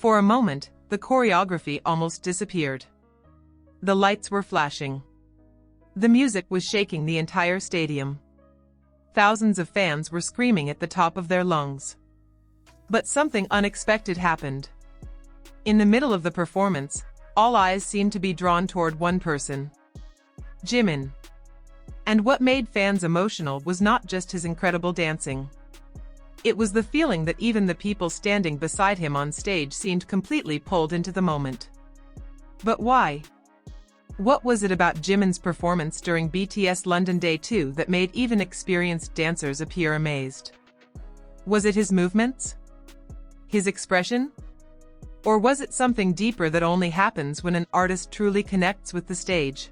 For a moment, the choreography almost disappeared. The lights were flashing. The music was shaking the entire stadium. Thousands of fans were screaming at the top of their lungs. But something unexpected happened. In the middle of the performance, all eyes seemed to be drawn toward one person: Jimin. And what made fans emotional was not just his incredible dancing. It was the feeling that even the people standing beside him on stage seemed completely pulled into the moment. But why? What was it about Jimin's performance during BTS London Day 2 that made even experienced dancers appear amazed? Was it his movements? His expression? Or was it something deeper that only happens when an artist truly connects with the stage?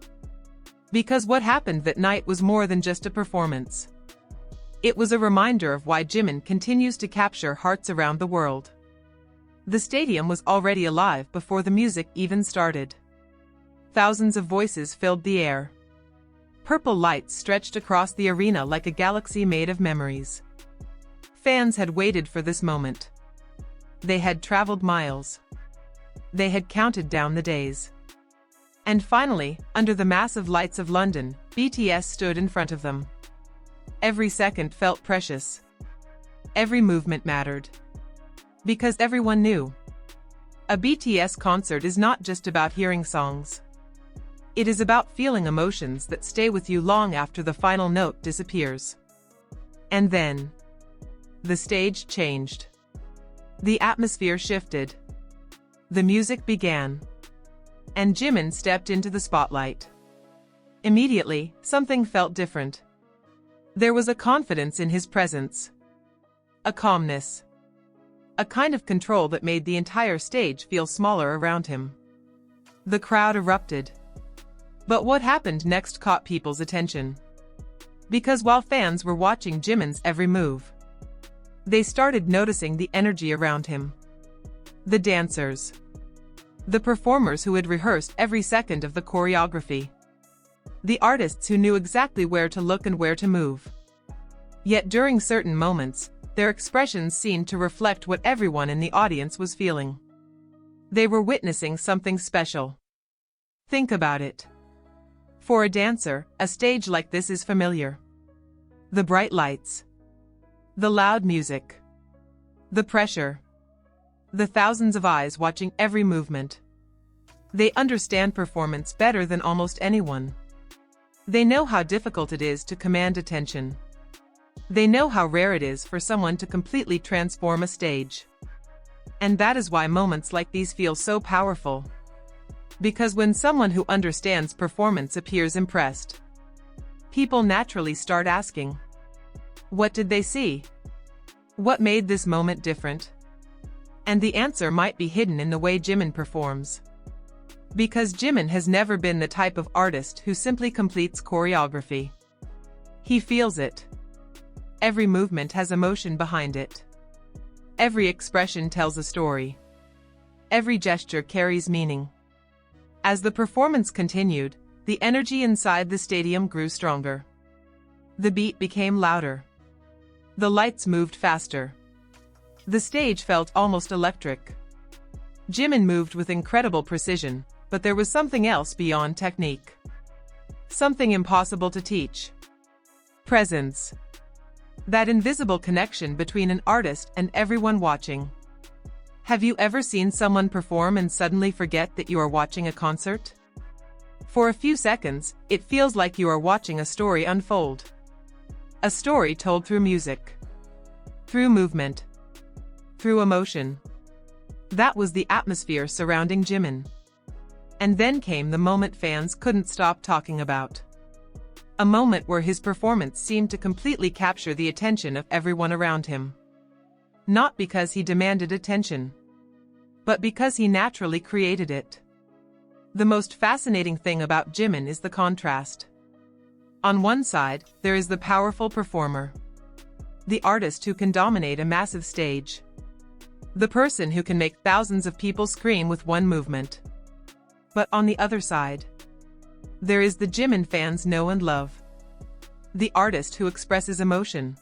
Because what happened that night was more than just a performance. It was a reminder of why Jimin continues to capture hearts around the world. The stadium was already alive before the music even started. Thousands of voices filled the air. Purple lights stretched across the arena like a galaxy made of memories. Fans had waited for this moment. They had traveled miles. They had counted down the days. And finally, under the massive lights of London, BTS stood in front of them. Every second felt precious. Every movement mattered. Because everyone knew. A BTS concert is not just about hearing songs. It is about feeling emotions that stay with you long after the final note disappears. And then, the stage changed. The atmosphere shifted. The music began. And Jimin stepped into the spotlight. Immediately, something felt different. There was a confidence in his presence. A calmness. A kind of control that made the entire stage feel smaller around him. The crowd erupted. But what happened next caught people's attention. Because while fans were watching Jimin's every move, they started noticing the energy around him. The dancers. The performers who had rehearsed every second of the choreography. The artists who knew exactly where to look and where to move. Yet during certain moments, their expressions seemed to reflect what everyone in the audience was feeling. They were witnessing something special. Think about it. For a dancer, a stage like this is familiar. The bright lights. The loud music. The pressure. The thousands of eyes watching every movement. They understand performance better than almost anyone. They know how difficult it is to command attention. They know how rare it is for someone to completely transform a stage. And that is why moments like these feel so powerful. Because when someone who understands performance appears impressed, people naturally start asking, what did they see? What made this moment different? And the answer might be hidden in the way Jimin performs. Because Jimin has never been the type of artist who simply completes choreography. He feels it. Every movement has emotion behind it. Every expression tells a story. Every gesture carries meaning. As the performance continued, the energy inside the stadium grew stronger. The beat became louder. The lights moved faster. The stage felt almost electric. Jimin moved with incredible precision, but there was something else beyond technique. Something impossible to teach. Presence. That invisible connection between an artist and everyone watching. Have you ever seen someone perform and suddenly forget that you are watching a concert? For a few seconds, it feels like you are watching a story unfold. A story told through music. Through movement. Through emotion. That was the atmosphere surrounding Jimin. And then came the moment fans couldn't stop talking about. A moment where his performance seemed to completely capture the attention of everyone around him. Not because he demanded attention, but because he naturally created it. The most fascinating thing about Jimin is the contrast. On one side, there is the powerful performer. The artist who can dominate a massive stage. The person who can make thousands of people scream with one movement. But on the other side, there is the Jimin fans know and love. The artist who expresses emotion.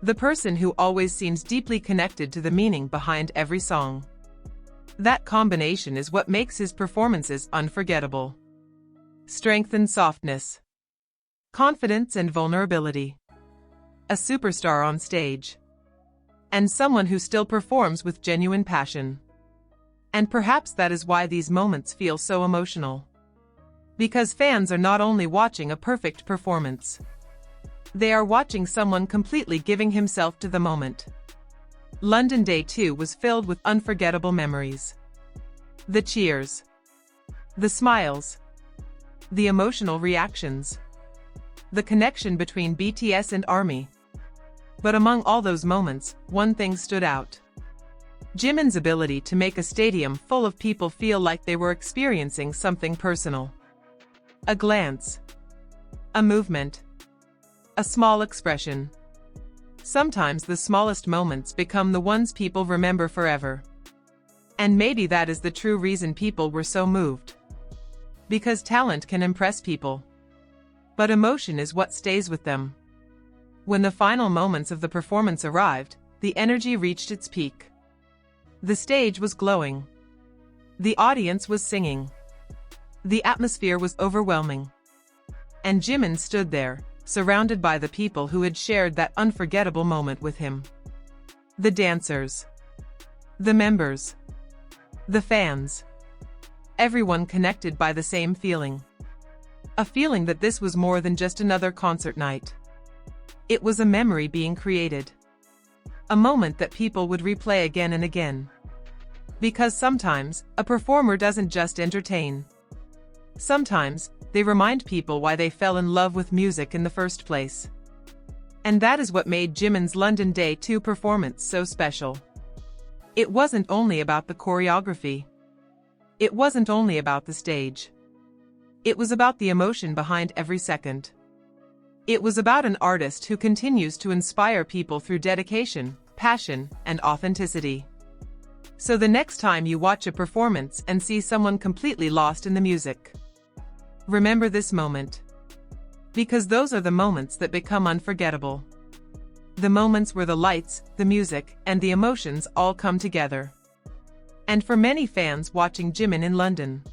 The person who always seems deeply connected to the meaning behind every song. That combination is what makes his performances unforgettable. Strength and softness. Confidence and vulnerability. A superstar on stage. And someone who still performs with genuine passion. And perhaps that is why these moments feel so emotional. Because fans are not only watching a perfect performance. They are watching someone completely giving himself to the moment. London Day 2 was filled with unforgettable memories. The cheers. The smiles. The emotional reactions. The connection between BTS and ARMY. But among all those moments, one thing stood out. Jimin's ability to make a stadium full of people feel like they were experiencing something personal. A glance. A movement. A small expression. Sometimes the smallest moments become the ones people remember forever. And maybe that is the true reason people were so moved. Because talent can impress people. But emotion is what stays with them. When the final moments of the performance arrived, the energy reached its peak. The stage was glowing. The audience was singing. The atmosphere was overwhelming. And Jimin stood there, surrounded by the people who had shared that unforgettable moment with him. The dancers. The members. The fans. Everyone connected by the same feeling. A feeling that this was more than just another concert night. It was a memory being created. A moment that people would replay again and again. Because sometimes, a performer doesn't just entertain. Sometimes, they remind people why they fell in love with music in the first place. And that is what made Jimin's London Day 2 performance so special. It wasn't only about the choreography. It wasn't only about the stage. It was about the emotion behind every second. It was about an artist who continues to inspire people through dedication, passion, and authenticity. So the next time you watch a performance and see someone completely lost in the music, remember this moment. Because those are the moments that become unforgettable. The moments where the lights, the music, and the emotions all come together. And for many fans watching Jimin in London,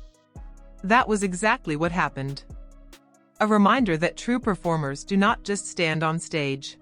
that was exactly what happened. A reminder that true performers do not just stand on stage.